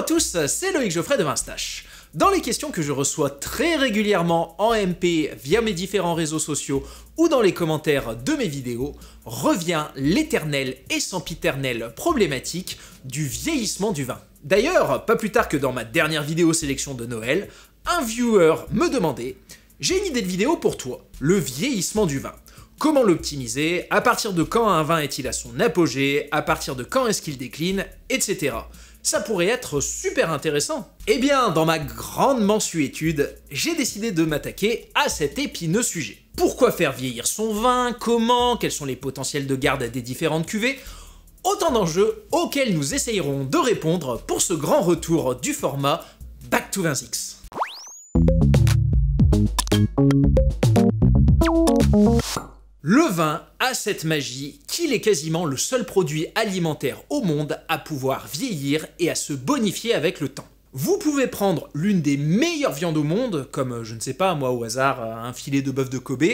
à tous, c'est Loïc Geoffrey de Vinstache. Dans les questions que je reçois très régulièrement en MP via mes différents réseaux sociaux ou dans les commentaires de mes vidéos, revient l'éternelle et sempiternelle problématique du vieillissement du vin. D'ailleurs, pas plus tard que dans ma dernière vidéo sélection de Noël, un viewer me demandait « J'ai une idée de vidéo pour toi, le vieillissement du vin. Comment l'optimiser? À partir de quand un vin est-il à son apogée? À partir de quand est-ce qu'il décline? Etc. » Ça pourrait être super intéressant. Eh bien, dans ma grande mansuétude, j'ai décidé de m'attaquer à cet épineux sujet. Pourquoi faire vieillir son vin? Comment? Quels sont les potentiels de garde des différentes cuvées? Autant d'enjeux auxquels nous essayerons de répondre pour ce grand retour du format Back to Vinzix. Le vin a cette magie qu'il est quasiment le seul produit alimentaire au monde à pouvoir vieillir et à se bonifier avec le temps. Vous pouvez prendre l'une des meilleures viandes au monde, comme je ne sais pas moi au hasard un filet de bœuf de Kobe,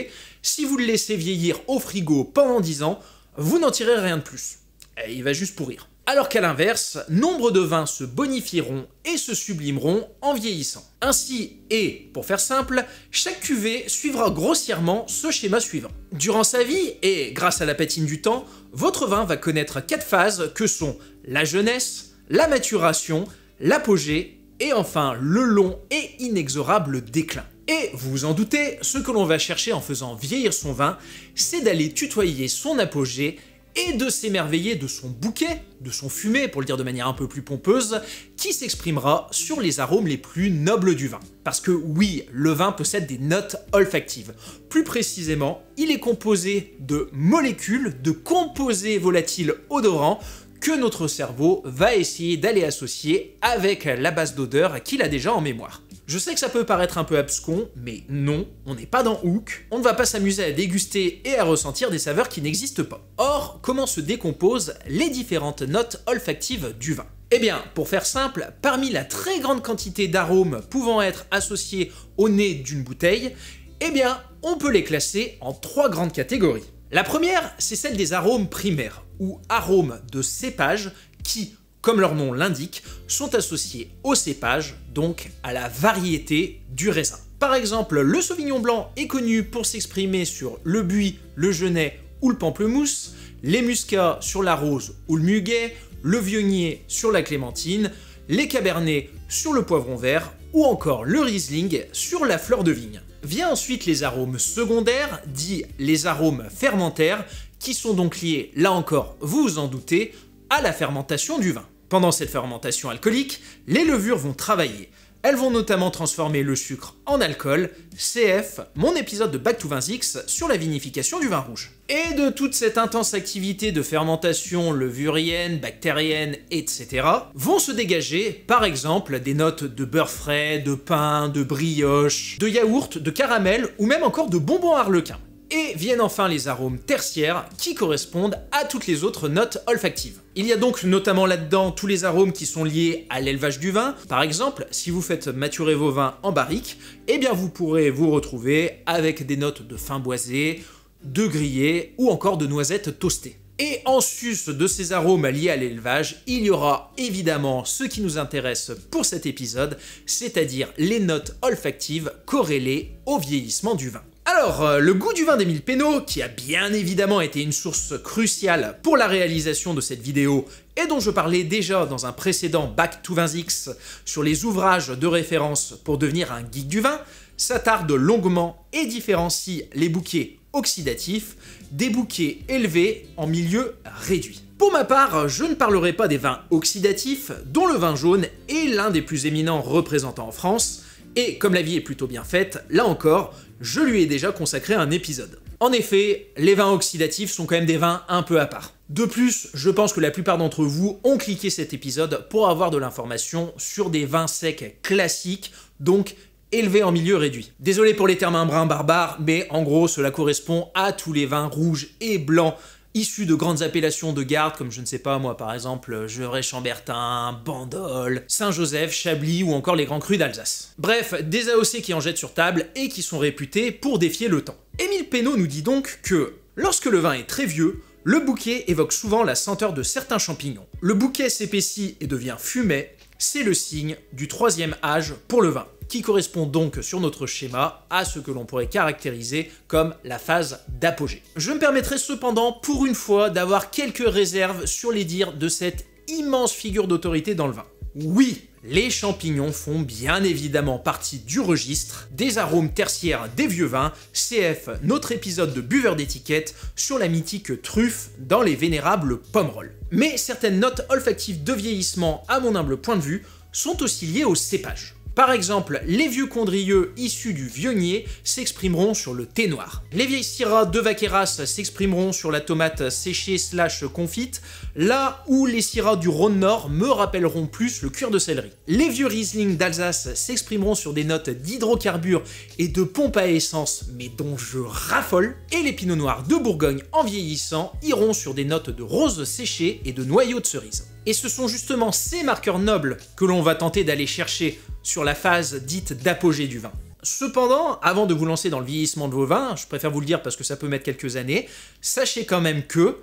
si vous le laissez vieillir au frigo pendant 10 ans, vous n'en tirez rien de plus. Et il va juste pourrir. Alors qu'à l'inverse, nombre de vins se bonifieront et se sublimeront en vieillissant. Ainsi, et pour faire simple, chaque cuvée suivra grossièrement ce schéma suivant. Durant sa vie, et grâce à la patine du temps, votre vin va connaître 4 phases que sont la jeunesse, la maturation, l'apogée, et enfin le long et inexorable déclin. Et vous vous en doutez, ce que l'on va chercher en faisant vieillir son vin, c'est d'aller tutoyer son apogée et de s'émerveiller de son bouquet, de son fumé, pour le dire de manière un peu plus pompeuse, qui s'exprimera sur les arômes les plus nobles du vin. Parce que oui, le vin possède des notes olfactives. Plus précisément, il est composé de molécules, de composés volatiles odorants, que notre cerveau va essayer d'aller associer avec la base d'odeur qu'il a déjà en mémoire. Je sais que ça peut paraître un peu abscon, mais non, on n'est pas dans Hook, on ne va pas s'amuser à déguster et à ressentir des saveurs qui n'existent pas. Or, comment se décomposent les différentes notes olfactives du vin? Eh bien, pour faire simple, parmi la très grande quantité d'arômes pouvant être associés au nez d'une bouteille, eh bien, on peut les classer en 3 grandes catégories. La première, c'est celle des arômes primaires, ou arômes de cépage qui, comme leur nom l'indique, sont associés au cépage, donc à la variété du raisin. Par exemple, le Sauvignon blanc est connu pour s'exprimer sur le buis, le genêt ou le pamplemousse, les muscats sur la rose ou le muguet, le vionnier sur la clémentine, les cabernets sur le poivron vert, ou encore le Riesling sur la fleur de vigne. Vient ensuite les arômes secondaires, dits les arômes fermentaires, qui sont donc liés, là encore, vous vous en doutez, à la fermentation du vin. Pendant cette fermentation alcoolique, les levures vont travailler. Elles vont notamment transformer le sucre en alcool, CF, mon épisode de Back to Vinzix sur la vinification du vin rouge. Et de toute cette intense activité de fermentation levurienne, bactérienne, etc., vont se dégager, par exemple, des notes de beurre frais, de pain, de brioche, de yaourt, de caramel, ou même encore de bonbons harlequins. Et viennent enfin les arômes tertiaires qui correspondent à toutes les autres notes olfactives. Il y a donc notamment là-dedans tous les arômes qui sont liés à l'élevage du vin. Par exemple, si vous faites maturer vos vins en barrique, eh bien vous pourrez vous retrouver avec des notes de fin boisé, de grillé ou encore de noisettes toastées. Et en sus de ces arômes liés à l'élevage, il y aura évidemment ce qui nous intéresse pour cet épisode, c'est-à-dire les notes olfactives corrélées au vieillissement du vin. Alors, le goût du vin d'Émile Pénaud, qui a bien évidemment été une source cruciale pour la réalisation de cette vidéo et dont je parlais déjà dans un précédent Back to Vinzix sur les ouvrages de référence pour devenir un geek du vin, s'attarde longuement et différencie les bouquets oxydatifs des bouquets élevés en milieu réduit. Pour ma part, je ne parlerai pas des vins oxydatifs, dont le vin jaune est l'un des plus éminents représentants en France, et comme la vie est plutôt bien faite, là encore, je lui ai déjà consacré un épisode. En effet, les vins oxydatifs sont quand même des vins un peu à part. De plus, je pense que la plupart d'entre vous ont cliqué cet épisode pour avoir de l'information sur des vins secs classiques, donc élevés en milieu réduit. Désolé pour les termes un brin barbares, mais en gros cela correspond à tous les vins rouges et blancs issus de grandes appellations de garde, comme je ne sais pas moi par exemple Gevrey-Chambertin, Bandol, Saint-Joseph, Chablis ou encore les grands crus d'Alsace. Bref, des AOC qui en jettent sur table et qui sont réputés pour défier le temps. Émile Pénaud nous dit donc que lorsque le vin est très vieux, le bouquet évoque souvent la senteur de certains champignons. Le bouquet s'épaissit et devient fumet, C'est le signe du troisième âge pour le vin, qui correspond donc sur notre schéma à ce que l'on pourrait caractériser comme la phase d'apogée. Je me permettrai cependant, pour une fois, d'avoir quelques réserves sur les dires de cette immense figure d'autorité dans le vin. Oui, les champignons font bien évidemment partie du registre des arômes tertiaires des vieux vins, CF notre épisode de buveur d'étiquette sur la mythique truffe dans les vénérables pommerolles. Mais certaines notes olfactives de vieillissement, à mon humble point de vue, sont aussi liées au cépage. Par exemple, les vieux condrieux issus du Viognier s'exprimeront sur le thé noir. Les vieilles syrahs de Vaqueras s'exprimeront sur la tomate séchée / confite, là où les syrahs du Rhône Nord me rappelleront plus le cuir de céleri. Les vieux Riesling d'Alsace s'exprimeront sur des notes d'hydrocarbures et de pompe à essence, mais dont je raffole. Et les pinots noirs de Bourgogne en vieillissant iront sur des notes de rose séchée et de noyaux de cerise. Et ce sont justement ces marqueurs nobles que l'on va tenter d'aller chercher sur la phase dite d'apogée du vin. Cependant, avant de vous lancer dans le vieillissement de vos vins, je préfère vous le dire parce que ça peut mettre quelques années, sachez quand même que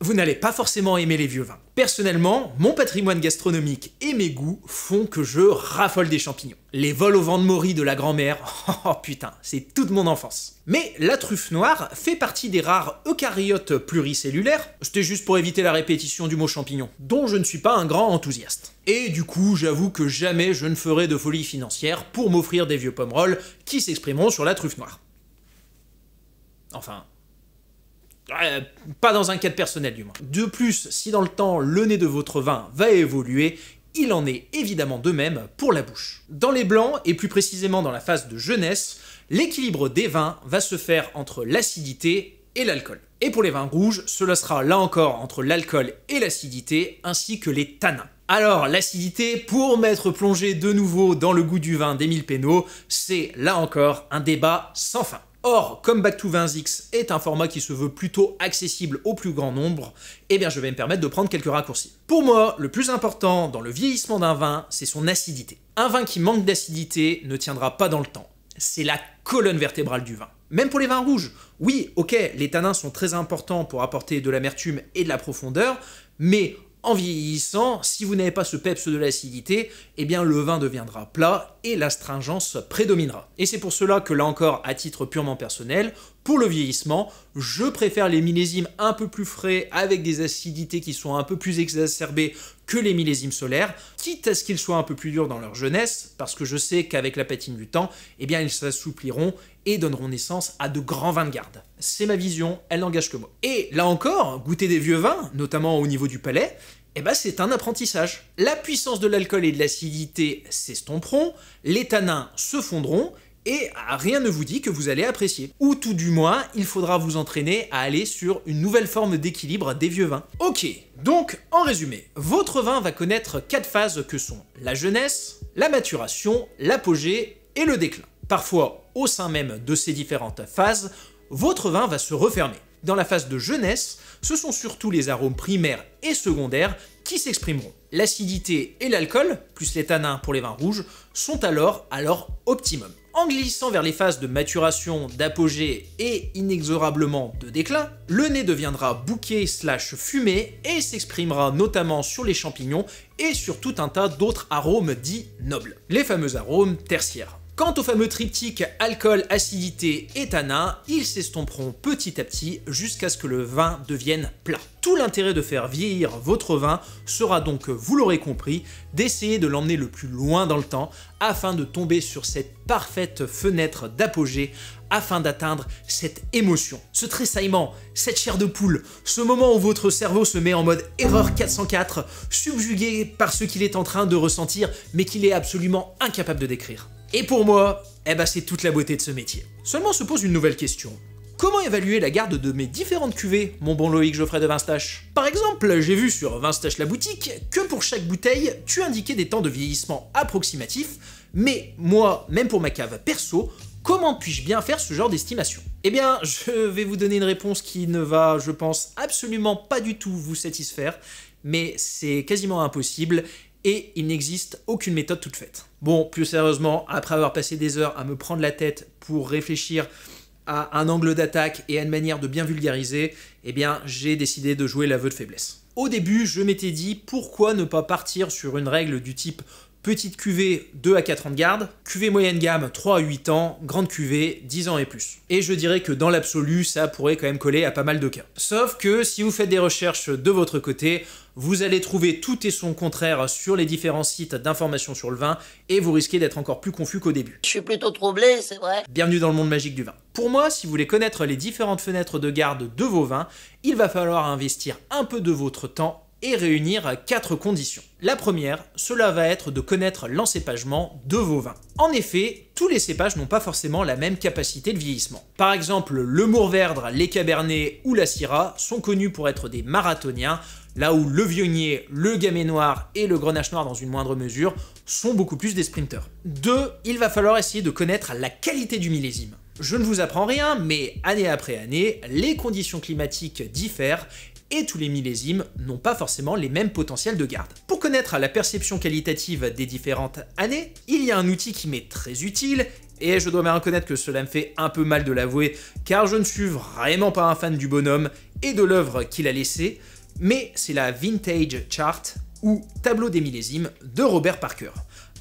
vous n'allez pas forcément aimer les vieux vins. Personnellement, mon patrimoine gastronomique et mes goûts font que je raffole des champignons. Les vols au vent de Maury de la grand-mère, oh putain, c'est toute mon enfance. Mais la truffe noire fait partie des rares eucaryotes pluricellulaires, c'était juste pour éviter la répétition du mot champignon, dont je ne suis pas un grand enthousiaste. Et du coup, j'avoue que jamais je ne ferai de folie financière pour m'offrir des vieux pommerolles qui s'exprimeront sur la truffe noire. Enfin... pas dans un cadre personnel du moins. De plus, si dans le temps le nez de votre vin va évoluer, il en est évidemment de même pour la bouche. Dans les blancs, et plus précisément dans la phase de jeunesse, l'équilibre des vins va se faire entre l'acidité et l'alcool. Et pour les vins rouges, cela sera là encore entre l'alcool et l'acidité, ainsi que les tanins. Alors, l'acidité, pour m'être plongé de nouveau dans le goût du vin d'Émile Pénaud, c'est là encore un débat sans fin. Or, comme Back to 20X est un format qui se veut plutôt accessible au plus grand nombre, eh bien je vais me permettre de prendre quelques raccourcis. Pour moi, le plus important dans le vieillissement d'un vin, c'est son acidité. Un vin qui manque d'acidité ne tiendra pas dans le temps. C'est la colonne vertébrale du vin. Même pour les vins rouges, oui, ok, les tanins sont très importants pour apporter de l'amertume et de la profondeur, mais en vieillissant, si vous n'avez pas ce peps de l'acidité, eh bien le vin deviendra plat et l'astringence prédominera. Et c'est pour cela que là encore, à titre purement personnel, pour le vieillissement, je préfère les millésimes un peu plus frais avec des acidités qui sont un peu plus exacerbées que les millésimes solaires, quitte à ce qu'ils soient un peu plus durs dans leur jeunesse, parce que je sais qu'avec la patine du temps, eh bien ils s'assoupliront et donneront naissance à de grands vins de garde. C'est ma vision, elle n'engage que moi. Et là encore, goûter des vieux vins, notamment au niveau du palais, eh ben c'est un apprentissage. La puissance de l'alcool et de l'acidité s'estomperont, les tanins se fondront, et rien ne vous dit que vous allez apprécier. Ou tout du moins, il faudra vous entraîner à aller sur une nouvelle forme d'équilibre des vieux vins. Ok, donc en résumé, votre vin va connaître 4 phases que sont la jeunesse, la maturation, l'apogée et le déclin. Parfois, au sein même de ces différentes phases, votre vin va se refermer. Dans la phase de jeunesse, ce sont surtout les arômes primaires et secondaires qui s'exprimeront. L'acidité et l'alcool, plus les tanins pour les vins rouges, sont alors à leur optimum. En glissant vers les phases de maturation, d'apogée et inexorablement de déclin, le nez deviendra bouquet / fumé et s'exprimera notamment sur les champignons et sur tout un tas d'autres arômes dits nobles. Les fameux arômes tertiaires. Quant au fameux triptyque alcool, acidité et tanin, ils s'estomperont petit à petit jusqu'à ce que le vin devienne plat. Tout l'intérêt de faire vieillir votre vin sera donc, vous l'aurez compris, d'essayer de l'emmener le plus loin dans le temps afin de tomber sur cette parfaite fenêtre d'apogée, afin d'atteindre cette émotion, ce tressaillement, cette chair de poule, ce moment où votre cerveau se met en mode erreur 404, subjugué par ce qu'il est en train de ressentir mais qu'il est absolument incapable de décrire. Et pour moi, eh ben c'est toute la beauté de ce métier. Seulement se pose une nouvelle question. Comment évaluer la garde de mes différentes cuvées, mon bon Loïc Geoffrey de Vinstache? Par exemple, j'ai vu sur Vinstache la boutique que pour chaque bouteille, tu indiquais des temps de vieillissement approximatifs, mais moi, même pour ma cave perso, comment puis-je bien faire ce genre d'estimation? Eh bien, je vais vous donner une réponse qui ne va, je pense, absolument pas du tout vous satisfaire, mais c'est quasiment impossible, et il n'existe aucune méthode toute faite. Bon, plus sérieusement, après avoir passé des heures à me prendre la tête pour réfléchir à un angle d'attaque et à une manière de bien vulgariser, eh bien j'ai décidé de jouer l'aveu de faiblesse. Au début, je m'étais dit pourquoi ne pas partir sur une règle du type petite cuvée 2 à 4 ans de garde, cuvée moyenne gamme 3 à 8 ans, grande cuvée 10 ans et plus. Et je dirais que dans l'absolu, ça pourrait quand même coller à pas mal de cas. Sauf que si vous faites des recherches de votre côté, vous allez trouver tout et son contraire sur les différents sites d'information sur le vin et vous risquez d'être encore plus confus qu'au début. Je suis plutôt troublé, c'est vrai. Bienvenue dans le monde magique du vin. Pour moi, si vous voulez connaître les différentes fenêtres de garde de vos vins, il va falloir investir un peu de votre temps et réunir 4 conditions. La première, cela va être de connaître l'encépagement de vos vins. En effet, tous les cépages n'ont pas forcément la même capacité de vieillissement. Par exemple, le Mourvèdre, les Cabernets ou la Syrah sont connus pour être des marathoniens, là où le Viognier, le Gamay Noir et le Grenache Noir dans une moindre mesure sont beaucoup plus des sprinters. 2. Il va falloir essayer de connaître la qualité du millésime. Je ne vous apprends rien, mais année après année, les conditions climatiques diffèrent et tous les millésimes n'ont pas forcément les mêmes potentiels de garde. Pour connaître la perception qualitative des différentes années, il y a un outil qui m'est très utile, et je dois bien reconnaître que cela me fait un peu mal de l'avouer, car je ne suis vraiment pas un fan du bonhomme et de l'œuvre qu'il a laissée, mais c'est la Vintage Chart, ou Tableau des millésimes, de Robert Parker.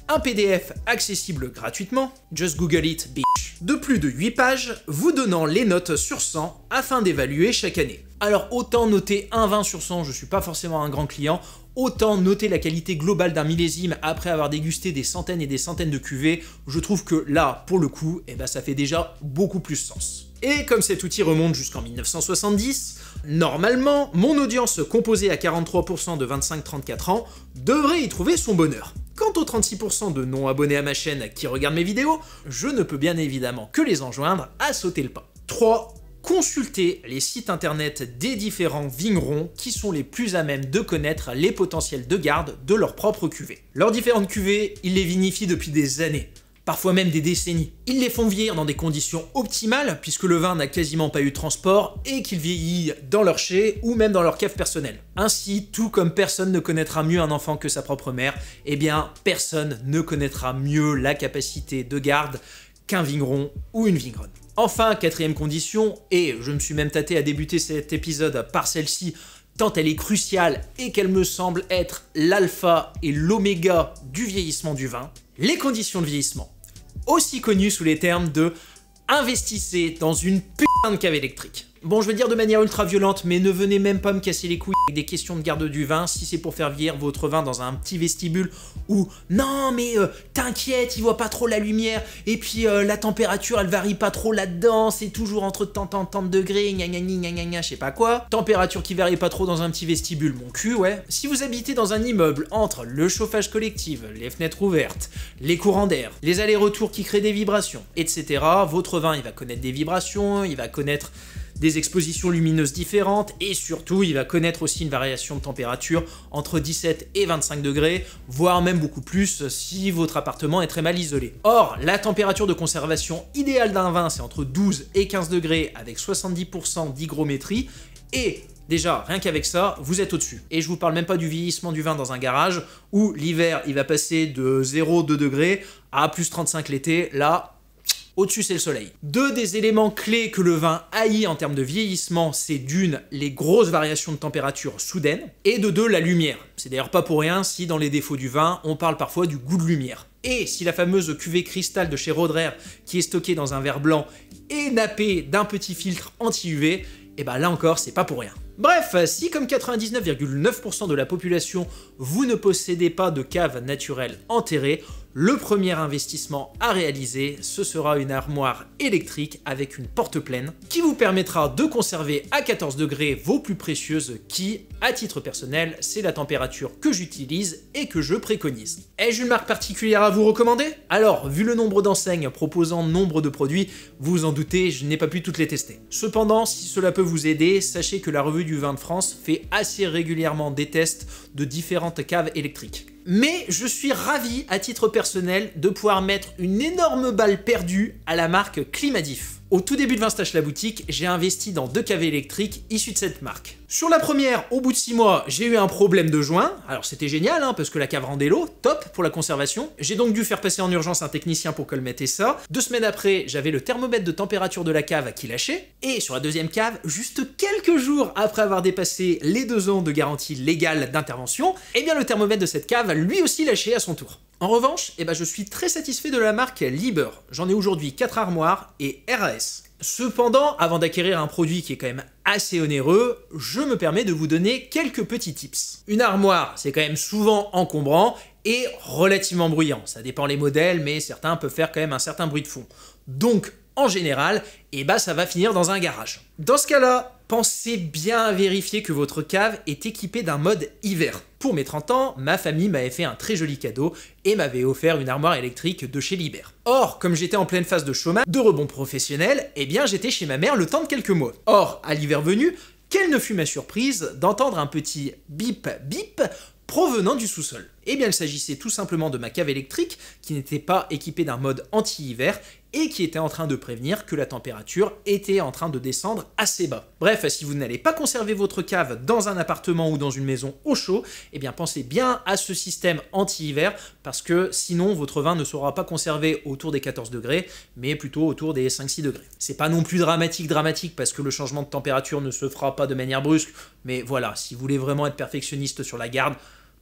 Un PDF accessible gratuitement, just Google it, bitch, de plus de 8 pages, vous donnant les notes sur 100 afin d'évaluer chaque année. Alors autant noter un 20 sur 100, je suis pas forcément un grand client, autant noter la qualité globale d'un millésime après avoir dégusté des centaines et des centaines de cuvées, je trouve que là, pour le coup, ça fait déjà beaucoup plus sens. Et comme cet outil remonte jusqu'en 1970, normalement, mon audience composée à 43% de 25-34 ans devrait y trouver son bonheur. Quant aux 36% de non-abonnés à ma chaîne qui regardent mes vidéos, je ne peux bien évidemment que les enjoindre à sauter le pas. 3. Consultez les sites internet des différents vignerons qui sont les plus à même de connaître les potentiels de garde de leur propre cuvée. Leurs différentes cuvées, ils les vinifient depuis des années, parfois même des décennies. Ils les font vieillir dans des conditions optimales puisque le vin n'a quasiment pas eu de transport et qu'il vieillit dans leur chai ou même dans leur cave personnelle. Ainsi, tout comme personne ne connaîtra mieux un enfant que sa propre mère, eh bien personne ne connaîtra mieux la capacité de garde qu'un vigneron ou une vigneronne. Enfin, quatrième condition, et je me suis même tâté à débuter cet épisode par celle-ci, tant elle est cruciale et qu'elle me semble être l'alpha et l'oméga du vieillissement du vin, les conditions de vieillissement, aussi connues sous les termes de « investissez dans une putain de cave électrique ». Bon, je vais dire de manière ultra violente, mais ne venez même pas me casser les couilles avec des questions de garde du vin si c'est pour faire vieillir votre vin dans un petit vestibule où « Non, mais t'inquiète, il voit pas trop la lumière, et puis la température, elle varie pas trop là-dedans, c'est toujours entre tant de degrés, gna gna gna gna gna, je sais pas quoi. Température qui varie pas trop dans un petit vestibule, mon cul, ouais. Si vous habitez dans un immeuble entre le chauffage collectif, les fenêtres ouvertes, les courants d'air, les allers-retours qui créent des vibrations, etc., votre vin, il va connaître des vibrations, il va connaître des expositions lumineuses différentes et surtout il va connaître aussi une variation de température entre 17 et 25 degrés, voire même beaucoup plus si votre appartement est très mal isolé. Or, la température de conservation idéale d'un vin c'est entre 12 et 15 degrés avec 70% d'hygrométrie et déjà, rien qu'avec ça, vous êtes au-dessus. Et je vous parle même pas du vieillissement du vin dans un garage où l'hiver il va passer de 0,2 degrés à plus 35 l'été, là au-dessus, c'est le soleil. Deux des éléments clés que le vin haït en termes de vieillissement, c'est d'une, les grosses variations de température soudaines, et de deux, la lumière. C'est d'ailleurs pas pour rien si dans les défauts du vin, on parle parfois du goût de lumière. Et si la fameuse cuvée cristal de chez Roederer, qui est stockée dans un verre blanc, est nappée d'un petit filtre anti-UV, et bah là encore, c'est pas pour rien. Bref, si comme 99,9% de la population, vous ne possédez pas de cave naturelle enterrée, le premier investissement à réaliser, ce sera une armoire électrique avec une porte pleine qui vous permettra de conserver à 14 degrés vos plus précieuses qui, à titre personnel, c'est la température que j'utilise et que je préconise. Ai-je une marque particulière à vous recommander? Alors, vu le nombre d'enseignes proposant nombre de produits, vous en doutez, je n'ai pas pu toutes les tester. Cependant, si cela peut vous aider, sachez que la revue du vin de France fait assez régulièrement des tests de différentes caves électriques. Mais je suis ravi, à titre personnel, de pouvoir mettre une énorme balle perdue à la marque Climadif. Au tout début de Vinstache la boutique, j'ai investi dans 2 caves électriques issues de cette marque. Sur la première, au bout de 6 mois, j'ai eu un problème de joint. Alors c'était génial, hein, parce que la cave rendait l'eau, top pour la conservation. J'ai donc dû faire passer en urgence un technicien pour colmater ça. 2 semaines après, j'avais le thermomètre de température de la cave qui lâchait. Et sur la deuxième cave, juste quelques jours après avoir dépassé les 2 ans de garantie légale d'intervention, eh bien le thermomètre de cette cave a lui aussi lâché à son tour. En revanche, je suis très satisfait de la marque Liebherr. J'en ai aujourd'hui 4 armoires et RAS. Cependant, avant d'acquérir un produit qui est quand même assez onéreux, je me permets de vous donner quelques petits tips. Une armoire, c'est quand même souvent encombrant et relativement bruyant. Ça dépend les modèles, mais certains peuvent faire quand même un certain bruit de fond. Donc, en général, ça va finir dans un garage. Dans ce cas-là, pensez bien à vérifier que votre cave est équipée d'un mode hiver. Pour mes 30 ans, ma famille m'avait fait un très joli cadeau et m'avait offert une armoire électrique de chez Liebherr. Or, comme j'étais en pleine phase de chômage, de rebond professionnel, j'étais chez ma mère le temps de quelques mois. Or, à l'hiver venu, quelle ne fut ma surprise d'entendre un petit bip bip provenant du sous-sol. Il s'agissait tout simplement de ma cave électrique qui n'était pas équipée d'un mode anti-hiver et qui était en train de prévenir que la température était en train de descendre assez bas. Bref, si vous n'allez pas conserver votre cave dans un appartement ou dans une maison au chaud, pensez bien à ce système anti-hiver parce que sinon votre vin ne sera pas conservé autour des 14 degrés mais plutôt autour des 5-6 degrés. C'est pas non plus dramatique parce que le changement de température ne se fera pas de manière brusque, mais voilà, si vous voulez vraiment être perfectionniste sur la garde,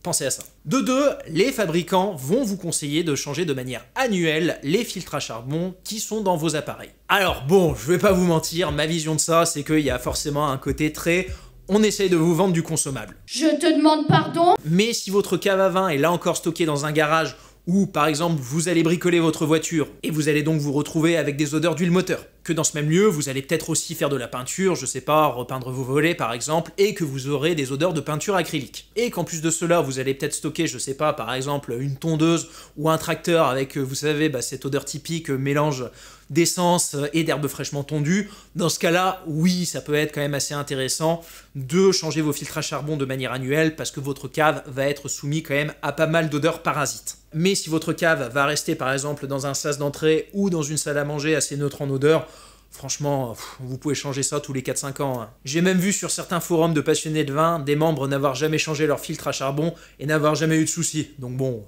pensez à ça. De 2, les fabricants vont vous conseiller de changer de manière annuelle les filtres à charbon qui sont dans vos appareils. Alors bon, je vais pas vous mentir, ma vision de ça, c'est qu'il y a forcément un côté très... on essaye de vous vendre du consommable. Je te demande pardon. Mais si votre cave à vin est là encore stockée dans un garage, ou par exemple vous allez bricoler votre voiture, et vous allez donc vous retrouver avec des odeurs d'huile moteur, que dans ce même lieu, vous allez peut-être aussi faire de la peinture, je sais pas, repeindre vos volets par exemple, et que vous aurez des odeurs de peinture acrylique. Et qu'en plus de cela, vous allez peut-être stocker, je sais pas, par exemple, une tondeuse ou un tracteur avec, vous savez, cette odeur typique mélange d'essence et d'herbe fraîchement tondue. Dans ce cas-là, oui, ça peut être quand même assez intéressant de changer vos filtres à charbon de manière annuelle parce que votre cave va être soumise quand même à pas mal d'odeurs parasites. Mais si votre cave va rester par exemple dans un sas d'entrée ou dans une salle à manger assez neutre en odeur, franchement, vous pouvez changer ça tous les 4-5 ans. Hein. J'ai même vu sur certains forums de passionnés de vin des membres n'avoir jamais changé leur filtre à charbon et n'avoir jamais eu de soucis. Donc bon...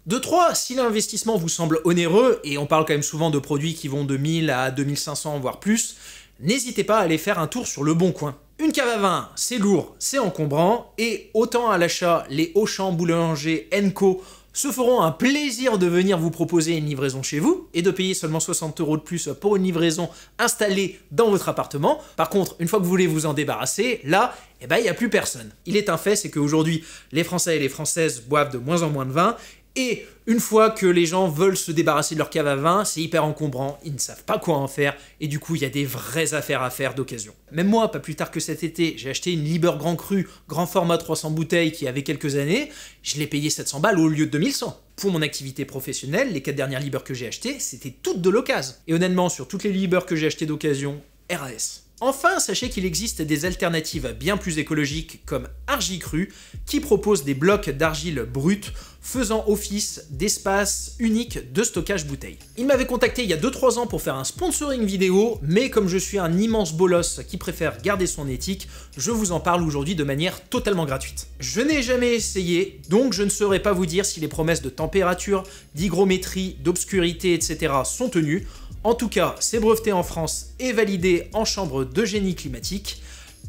De 3, si l'investissement vous semble onéreux, et on parle quand même souvent de produits qui vont de 1000 à 2500 voire plus, n'hésitez pas à aller faire un tour sur Le Bon Coin. Une cave à vin, c'est lourd, c'est encombrant, et autant à l'achat, les Auchan, Boulanger, Co se feront un plaisir de venir vous proposer une livraison chez vous, et de payer seulement 60 € de plus pour une livraison installée dans votre appartement. Par contre, une fois que vous voulez vous en débarrasser, là, il n'y a plus personne. Il est un fait, c'est qu'aujourd'hui, les Français et les Françaises boivent de moins en moins de vin, et une fois que les gens veulent se débarrasser de leur cave à vin, c'est hyper encombrant, ils ne savent pas quoi en faire, et du coup il y a des vraies affaires à faire d'occasion. Même moi, pas plus tard que cet été, j'ai acheté une Liebherr Grand Cru, grand format 300 bouteilles qui avait quelques années, je l'ai payé 700 balles au lieu de 2100. Pour mon activité professionnelle, les 4 dernières Liebherr que j'ai achetées, c'était toutes de l'occasion. Et honnêtement, sur toutes les Liebherr que j'ai achetées d'occasion, RAS. Enfin, sachez qu'il existe des alternatives bien plus écologiques comme Argicru, qui propose des blocs d'argile brute faisant office d'espace unique de stockage bouteille. Il m'avait contacté il y a 2-3 ans pour faire un sponsoring vidéo, mais comme je suis un immense bolos qui préfère garder son éthique, je vous en parle aujourd'hui de manière totalement gratuite. Je n'ai jamais essayé, donc je ne saurais pas vous dire si les promesses de température, d'hygrométrie, d'obscurité, etc. sont tenues. En tout cas, c'est breveté en France et validé en chambre de génie climatique.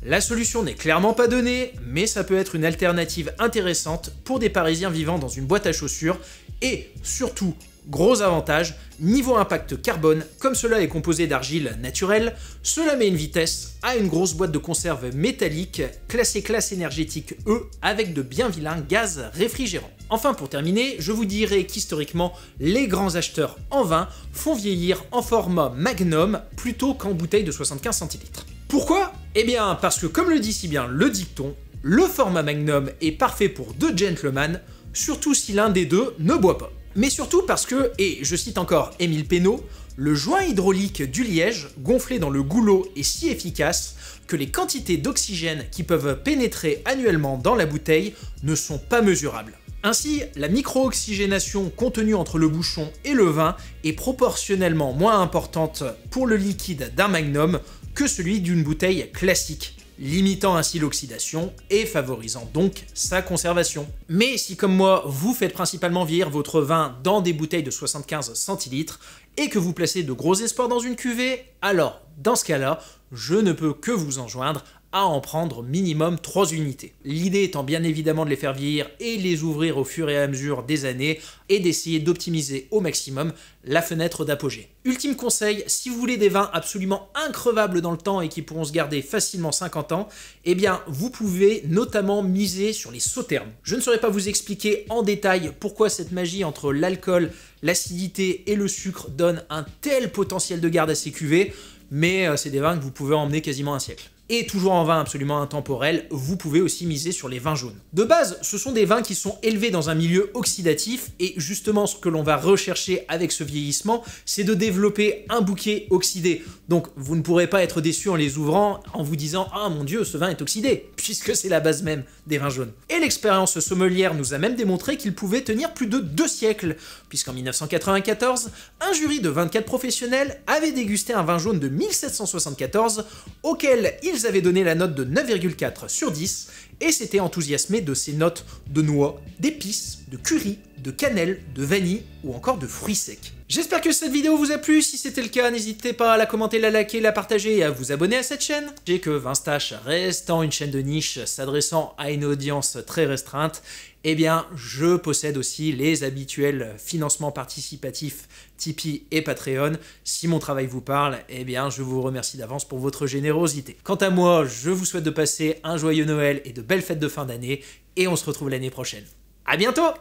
La solution n'est clairement pas donnée, mais ça peut être une alternative intéressante pour des Parisiens vivant dans une boîte à chaussures et surtout, gros avantage, niveau impact carbone, comme cela est composé d'argile naturelle, cela met une vitesse à une grosse boîte de conserve métallique classée classe énergétique E avec de bien vilains gaz réfrigérants. Enfin pour terminer, je vous dirai qu'historiquement, les grands acheteurs en vin font vieillir en format magnum plutôt qu'en bouteille de 75 centilitres. Pourquoi? Eh bien parce que comme le dit si bien le dicton, le format magnum est parfait pour 2 gentlemen, surtout si l'un des deux ne boit pas. Mais surtout parce que, et je cite encore Émile Pénaud, le joint hydraulique du liège gonflé dans le goulot est si efficace que les quantités d'oxygène qui peuvent pénétrer annuellement dans la bouteille ne sont pas mesurables. Ainsi, la micro-oxygénation contenue entre le bouchon et le vin est proportionnellement moins importante pour le liquide d'un Magnum que celui d'une bouteille classique, limitant ainsi l'oxydation et favorisant donc sa conservation. Mais si comme moi, vous faites principalement vieillir votre vin dans des bouteilles de 75 centilitres et que vous placez de gros espoirs dans une cuvée, alors dans ce cas-là, je ne peux que vous enjoindre à en prendre minimum 3 unités. L'idée étant bien évidemment de les faire vieillir et les ouvrir au fur et à mesure des années et d'essayer d'optimiser au maximum la fenêtre d'apogée. Ultime conseil, si vous voulez des vins absolument increvables dans le temps et qui pourront se garder facilement 50 ans, eh bien vous pouvez notamment miser sur les sauternes. Je ne saurais pas vous expliquer en détail pourquoi cette magie entre l'alcool, l'acidité et le sucre donne un tel potentiel de garde à ces cuvées, mais c'est des vins que vous pouvez emmener quasiment un siècle. Et toujours en vin absolument intemporel, vous pouvez aussi miser sur les vins jaunes. De base, ce sont des vins qui sont élevés dans un milieu oxydatif, et justement ce que l'on va rechercher avec ce vieillissement, c'est de développer un bouquet oxydé. Donc vous ne pourrez pas être déçu en les ouvrant en vous disant « Ah mon dieu, ce vin est oxydé !» puisque c'est la base même des vins jaunes. Et l'expérience sommelière nous a même démontré qu'ils pouvaient tenir plus de 2 siècles, puisqu'en 1994, un jury de 24 professionnels avait dégusté un vin jaune de 1774, auquel ils avaient donné la note de 9,4 sur 10, et s'étaient enthousiasmés de ces notes de noix, d'épices, de curry, de cannelle, de vanille ou encore de fruits secs. J'espère que cette vidéo vous a plu, si c'était le cas, n'hésitez pas à la commenter, la liker, la partager et à vous abonner à cette chaîne. J'ai que Vinstache restant une chaîne de niche s'adressant à une audience très restreinte, eh bien je possède aussi les habituels financements participatifs Tipeee et Patreon. Si mon travail vous parle, eh bien je vous remercie d'avance pour votre générosité. Quant à moi, je vous souhaite de passer un joyeux Noël et de belles fêtes de fin d'année, et on se retrouve l'année prochaine. À bientôt!